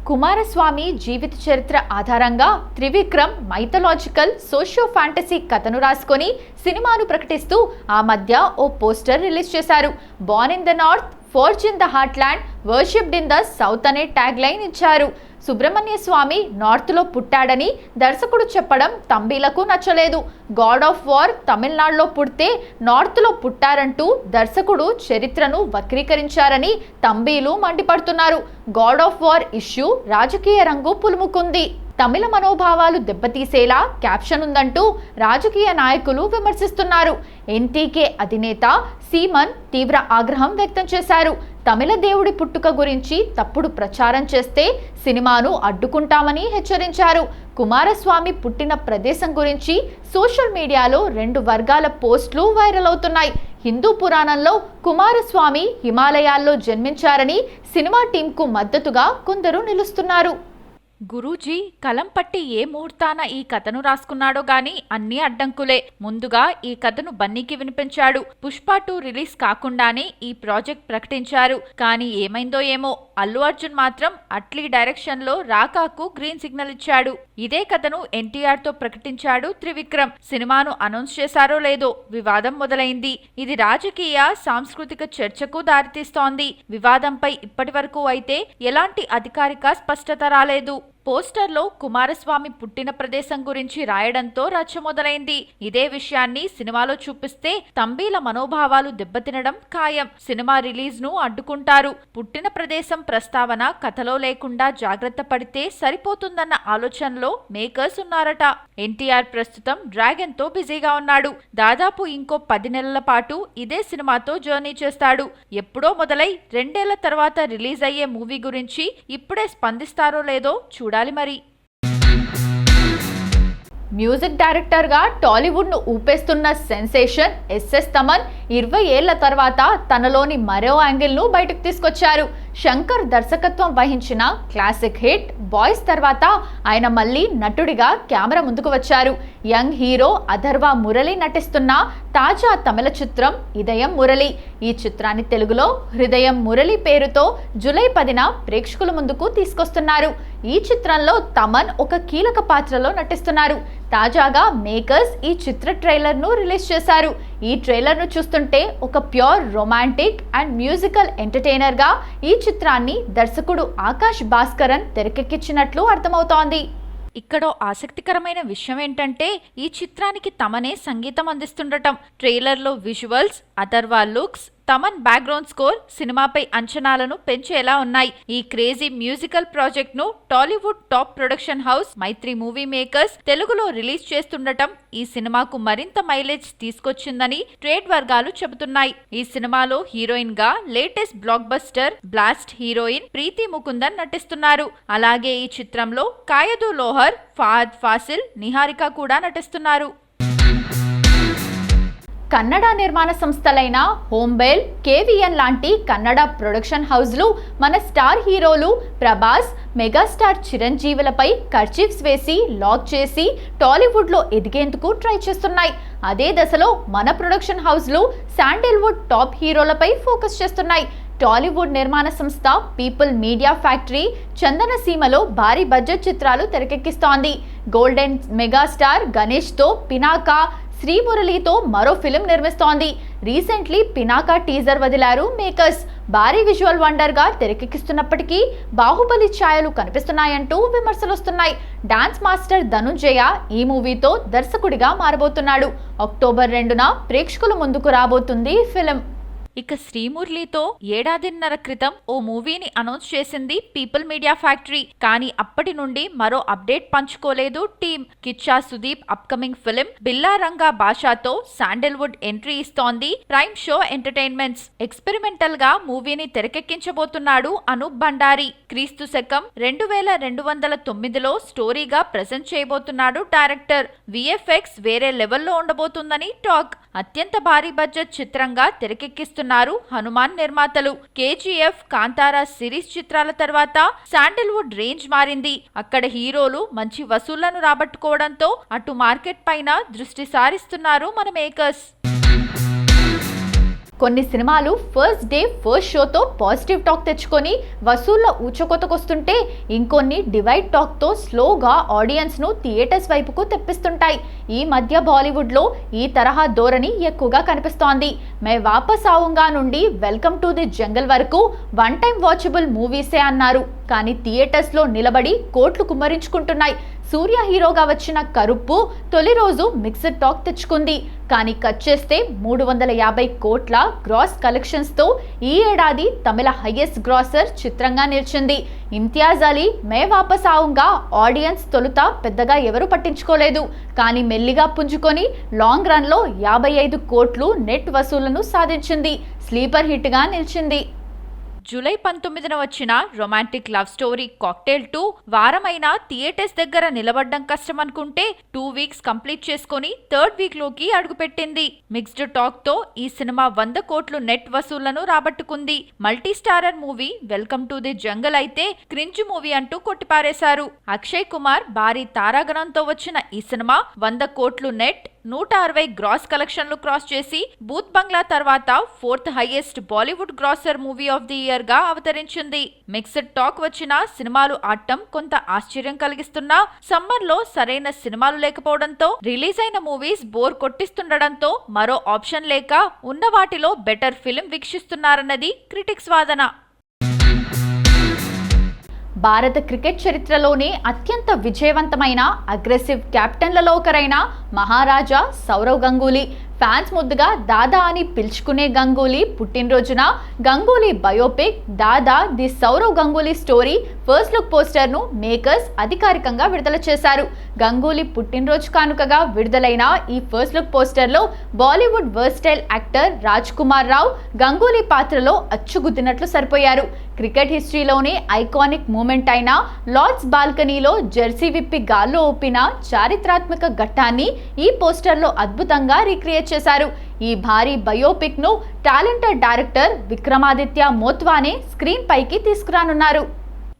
కుమారస్వామి జీవిత చరిత్ర ఆధారంగా Trivikram mythological socio fantasy కథను రాసుకొని సినిమాను ప్రకటిస్తూ ఆ మధ్య ఓ పోస్టర్ రిలీజ్ చేశారు. Born in the north, forge in the heartland, worshipped in the south అనే ట్యాగ్ లైన్ ఇచ్చారు. సుబ్రహ్మణ్య స్వామి నార్త్లో పుట్టాడని దర్శకుడు చెప్పడం తంబీలకు నచ్చలేదు. గాడ్ ఆఫ్ వార్ తమిళనాడులో పుడితే నార్త్లో పుట్టారంటూ దర్శకుడు చరిత్రను వక్రీకరించారని తంబీలు మండిపడుతున్నారు. గాడ్ ఆఫ్ వార్ ఇష్యూ రాజకీయ రంగు పులుముకుంది. తమిళ మనోభావాలు దెబ్బతీసేలా క్యాప్షన్ ఉందంటూ రాజకీయ నాయకులు విమర్శిస్తున్నారు. ఎన్టీకే అధినేత సీమన్ తీవ్ర ఆగ్రహం వ్యక్తం చేశారు. తమిళ దేవుడి పుట్టుక గురించి తప్పుడు ప్రచారం చేస్తే సినిమాను అడ్డుకుంటామని హెచ్చరించారు. కుమారస్వామి పుట్టిన ప్రదేశం గురించి సోషల్ మీడియాలో 2 వర్గాల పోస్టులు వైరల్ అవుతున్నాయి. హిందూ పురాణంలో కుమారస్వామి హిమాలయాల్లో జన్మించారని సినిమా టీంకు మద్దతుగా కొందరు నిలుస్తున్నారు. గురూజీ కలం పట్టి ఏ ముహూర్తాన ఈ కథను రాసుకున్నాడో గాని అన్ని అడ్డంకులే. ముందుగా ఈ కథను బన్నీకి వినిపించాడు. పుష్ప 2 రిలీజ్ కాకుండానే ఈ ప్రాజెక్ట్ ప్రకటించారు. కానీ ఏమైందో ఏమో, అల్లు అర్జున్ మాత్రం అట్లీ డైరెక్షన్ లో రాకాకు గ్రీన్ సిగ్నల్ ఇచ్చాడు. ఇదే కథను ఎన్టీఆర్ తో ప్రకటించాడు త్రివిక్రమ్. సినిమాను అనౌన్స్ చేశారో లేదో వివాదం మొదలైంది. ఇది రాజకీయ సాంస్కృతిక చర్చకు దారితీస్తోంది. వివాదంపై ఇప్పటి వరకు అయితే ఎలాంటి అధికారిక స్పష్టత రాలేదు. పోస్టర్లో కుమారస్వామి పుట్టిన ప్రదేశం గురించి రాయడంతో రచ్చ మొదలైంది. ఇదే విషయాన్ని సినిమాలో చూపిస్తే తంబీల మనోభావాలు దెబ్బతినడం ఖాయం. సినిమా రిలీజ్ ను అడ్డుకుంటారు. పుట్టిన ప్రదేశం ప్రస్తావన కథలో లేకుండా జాగ్రత్త పడితే సరిపోతుందన్న ఆలోచనలో మేకర్స్ ఉన్నారట. ఎన్టీఆర్ ప్రస్తుతం డ్రాగన్ తో బిజీగా ఉన్నాడు. దాదాపు ఇంకో 10 నెలల పాటు ఇదే సినిమాతో జర్నీ చేస్తాడు. ఎప్పుడో మొదలై 2 ఏళ్ల తర్వాత రిలీజ్ అయ్యే మూవీ గురించి ఇప్పుడే స్పందిస్తారో లేదో చూడాలి మరి. మ్యూజిక్ డైరెక్టర్ గా టాలీవుడ్ ను ఊపేస్తున్న సెన్సేషన్ ఎస్ఎస్ తమన్ 20 ఏళ్ల తర్వాత తనలోని మరో యాంగిల్ ను బయటకు తీసుకొచ్చారు. శంకర్ దర్శకత్వం వహించిన క్లాసిక్ హిట్ బాయ్స్ తర్వాత ఆయన మళ్ళీ నటుడిగా కెమెరా ముందుకు వచ్చారు. యంగ్ హీరో అథర్వ మురళి నటిస్తున్న తాజా తమిళ చిత్రం ఇదయం మురళి. ఈ చిత్రాన్ని తెలుగులో హృదయం మురళి పేరుతో జూలై 10న ప్రేక్షకుల ముందుకు తీసుకొస్తున్నారు. ఈ చిత్రంలో తమన్ ఒక కీలక పాత్రలో నటిస్తున్నారు. తాజాగా మేకర్స్ ఈ చిత్ర ట్రైలర్ ను రిలీజ్ చేశారు. ఈ ట్రైలర్ ను చూస్తుంటే ఒక pure romantic and musical entertainer గా ఈ చిత్రాన్ని దర్శకుడు ఆకాష్ భాస్కరన్ తెరకెక్కించినట్లు అర్థమవుతోంది. ఇక్కడో ఆసక్తికరమైన విషయం ఏంటంటే ఈ చిత్రానికి తమనే సంగీతం అందిస్తుండటం. ట్రైలర్లో visuals, Atharva looks, Thaman background score సినిమాపై అంచనాలను పెంచేలా ఉన్నాయి. ఈ క్రేజీ మ్యూజికల్ ప్రాజెక్ట్ ను టాలీవుడ్ టాప్ ప్రొడక్షన్ హౌస్ మైత్రి మూవీ మేకర్స్ తెలుగులో రిలీజ్ చేస్తుండటం ఈ సినిమాకు మరింత మైలేజ్ తీసుకొచ్చిందని ట్రేడ్ వర్గాలు చెబుతున్నాయి. ఈ సినిమాలో హీరోయిన్ గా latest blockbuster blast heroine Preethi Mukundan నటిస్తున్నారు. అలాగే ఈ చిత్రంలో కాయదు లోహర్, ఫహద్ ఫాసిల్, నిహారిక కూడా నటిస్తున్నారు. కన్నడ నిర్మాణ సంస్థలైన హోంబేల్, కేవిఎన్ లాంటి కన్నడ ప్రొడక్షన్ హౌస్లు మన స్టార్ హీరోలు ప్రభాస్, మెగాస్టార్ చిరంజీవులపై కర్చీఫ్స్ వేసి లాక్ చేసి టాలీవుడ్లో ఎదిగేందుకు ట్రై చేస్తున్నాయి. అదే దశలో మన ప్రొడక్షన్ హౌస్లు శాండిల్వుడ్ టాప్ హీరోలపై ఫోకస్ చేస్తున్నాయి. టాలీవుడ్ నిర్మాణ సంస్థ పీపుల్ మీడియా ఫ్యాక్టరీ చందనసీమలో భారీ బడ్జెట్ చిత్రాలు తెరకెక్కిస్తోంది. గోల్డెన్ మెగాస్టార్ గణేష్తో పినాకా, శ్రీమురళితో మరో ఫిలిం నిర్మిస్తోంది. రీసెంట్లీ పినాకా టీజర్ వదిలారు మేకర్స్. భారీ విజువల్ వండర్ గా తెరకెక్కిస్తున్నప్పటికీ బాహుబలి ఛాయలు కనిపిస్తున్నాయంటూ విమర్శలు వస్తున్నాయి. డాన్స్ మాస్టర్ ధనుంజయ ఈ మూవీతో దర్శకుడిగా మారబోతున్నాడు. అక్టోబర్ 2న ప్రేక్షకుల ముందుకు రాబోతుంది ఫిలిం. ఇక శ్రీమురళితో 1.5 క్రితం ఓ మూవీని అనౌన్స్ చేసింది పీపుల్ మీడియా ఫ్యాక్టరీ. కానీ అప్పటి నుండి మరో అప్డేట్ పంచుకోలేదు team. Kichcha Sudeep upcoming film Billa Ranga భాషతో శాండిల్వుడ్ ఎంట్రీ ఇస్తోంది ప్రైమ్ షో ఎంటర్టైన్మెంట్స్. ఎక్స్పెరిమెంటల్ గా మూవీని తెరకెక్కించబోతున్నాడు అనూప్ భండారి. క్రీస్తు శకం 2209లో స్టోరీగా ప్రెజెంట్ చేయబోతున్నాడు డైరెక్టర్. విఎఫ్ఎక్స్ వేరే లెవెల్లో ఉండబోతుందని టాక్. అత్యంత భారీ బడ్జెట్ చిత్రంగా తెరకెక్కిస్తున్నారు హనుమాన్ నిర్మాతలు. కేజీఎఫ్, కాంతారా సిరీస్ చిత్రాల తర్వాత శాండిల్వుడ్ రేంజ్ మారింది. అక్కడ హీరోలు మంచి వసూళ్లను రాబట్టుకోవడంతో అటు మార్కెట్ పైన దృష్టి సారిస్తున్నారు మన మేకర్స్. కొన్ని సినిమాలు ఫస్ట్ డే ఫస్ట్ షోతో పాజిటివ్ టాక్ తెచ్చుకొని వసూళ్ల ఊచకొతకొస్తుంటే ఇంకొన్ని డివైడ్ టాక్తో స్లోగా ఆడియన్స్ను థియేటర్స్ వైపుకు తెప్పిస్తుంటాయి. ఈ మధ్య బాలీవుడ్లో ఈ తరహా ధోరణి ఎక్కువగా కనిపిస్తోంది. మే వాపస్ ఆవుంగా నుండి వెల్కమ్ టు ది జంగల్ వరకు వన్ టైం వాచబుల్ మూవీసే అన్నారు. కానీ థియేటర్స్లో నిలబడి కోట్లు కుమ్మరించుకుంటున్నాయి. సూర్య హీరోగా వచ్చిన కరుప్పు తొలి రోజు మిక్స్డ్ టాక్ తెచ్చుకుంది. కానీ కట్ చేస్తే 350 కోట్ల గ్రాస్ కలెక్షన్స్తో ఈ ఏడాది తమిళ హైయెస్ట్ గ్రాసర్ చిత్రంగా నిలిచింది. ఇమ్తియాజ్ అలీ మే వాపస్ ఆవుంగా ఆడియన్స్ తొలుత పెద్దగా ఎవరు పట్టించుకోలేదు. కానీ మెల్లిగా పుంజుకొని లాంగ్ రన్లో 55 కోట్లు నెట్ వసూళ్లను సాధించింది. స్లీపర్ హిట్గా నిలిచింది. జూలై 19న వచ్చిన రొమాంటిక్ లవ్ స్టోరీ కాక్టైల్ 2 వారమైనా థియేటర్స్ దగ్గర నిలబడ్డం కష్టమనుకుంటే 2 వీక్స్ కంప్లీట్ చేసుకుని థర్డ్ వీక్ లోకి అడుగుపెట్టింది. మిక్స్డ్ టాక్ తో ఈ సినిమా 100 కోట్లు నెట్ వసూళ్లను రాబట్టుకుంది. Multi starrer movie welcome to the jungle అయితే క్రింజ్ మూవీ అంటూ కొట్టిపారేశారు. అక్షయ్ కుమార్ భారీ తారాగణంతో వచ్చిన ఈ సినిమా 100 కోట్లు నెట్ 160 గ్రాస్ కలెక్షన్లు క్రాస్ చేసి బూత్ బంగ్లా తర్వాత 4th highest Bollywood grosser movie of the year గా అవతరించింది. మిక్స్డ్ టాక్ వచ్చిన సినిమాలు ఆడటం కొంత ఆశ్చర్యం కలిగిస్తున్నా సమ్మర్ లో సరైన సినిమాలు లేకపోవడంతో రిలీజ్ అయిన మూవీస్ బోర్ కొట్టిస్తుండడంతో మరో ఆప్షన్ లేక ఉన్న వాటిలో బెటర్ ఫిలిం వీక్షిస్తున్నారన్నది క్రిటిక్స్ వాదన. భారత క్రికెట్ చరిత్రలోనే అత్యంత విజయవంతమైన అగ్రెసివ్ కెప్టెన్లలో ఒకరైన మహారాజా సౌరవ్ గంగూలీ. ఫ్యాన్స్ ముద్దుగా దాదా అని పిలుచుకునే గంగూలీ పుట్టినరోజున Ganguly biopic Dada the Sourav Ganguly story first look పోస్టర్ను మేకర్స్ అధికారికంగా విడుదల చేశారు. గంగూలీ పుట్టినరోజు కానుకగా విడుదలైన ఈ ఫస్ట్ లుక్ పోస్టర్లో బాలీవుడ్ వర్స్టైల్ యాక్టర్ రాజ్ కుమార్ రావు గంగూలీ పాత్రలో అచ్చుగుద్దినట్లు సరిపోయారు. క్రికెట్ హిస్టరీలోనే ఐకానిక్ మూమెంట్ అయిన లార్డ్స్ బాల్కనీలో జెర్సీ విప్పి గాల్లో ఊపిన చారిత్రాత్మక ఘట్టాన్ని ఈ పోస్టర్లో అద్భుతంగా రీక్రియేట్ చేశారు. ఈ భారీ బయోపిక్ ను టాలెంటెడ్ డైరెక్టర్ విక్రమాదిత్య మోత్వానే స్క్రీన్ పైకి తీసుకురానున్నారు.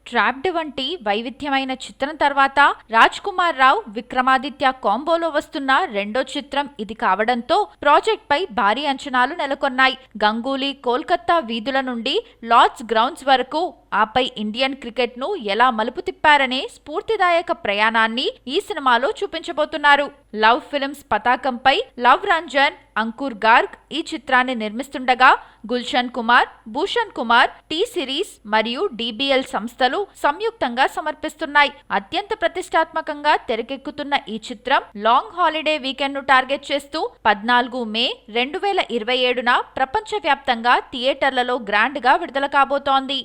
ట్రాప్డ్ వంటి వైవిధ్యమైన చిత్రం తర్వాత రాజ్ కుమార్ రావు విక్రమాదిత్య కాంబోలో వస్తున్న రెండో చిత్రం ఇది కావడంతో ప్రాజెక్ట్ పై భారీ అంచనాలు నెలకొన్నాయి. గంగూలీ కోల్కతా వీధుల నుండి లార్డ్స్ గ్రౌండ్స్ వరకు ఆపై ఇండియన్ క్రికెట్ ను ఎలా మలుపు తిప్పారనే స్ఫూర్తిదాయక ప్రయాణాన్ని ఈ సినిమాలో చూపించబోతున్నారు. లవ్ ఫిల్మ్స్ పతాకంపై లవ్ రంజన్, అంకుర్ గార్గ్ ఈ చిత్రాన్ని నిర్మిస్తుండగా గుల్షన్ కుమార్, భూషణ్ కుమార్, టీ సిరీస్ మరియు DBL సంస్థలు సంయుక్తంగా సమర్పిస్తున్నాయి. అత్యంత ప్రతిష్టాత్మకంగా తెరకెక్కుతున్న ఈ చిత్రం లాంగ్ హాలిడే వీకెండ్ ను టార్గెట్ చేస్తూ 14 మే 2027న ప్రపంచవ్యాప్తంగా థియేటర్లలో గ్రాండ్ గా విడుదల కాబోతోంది.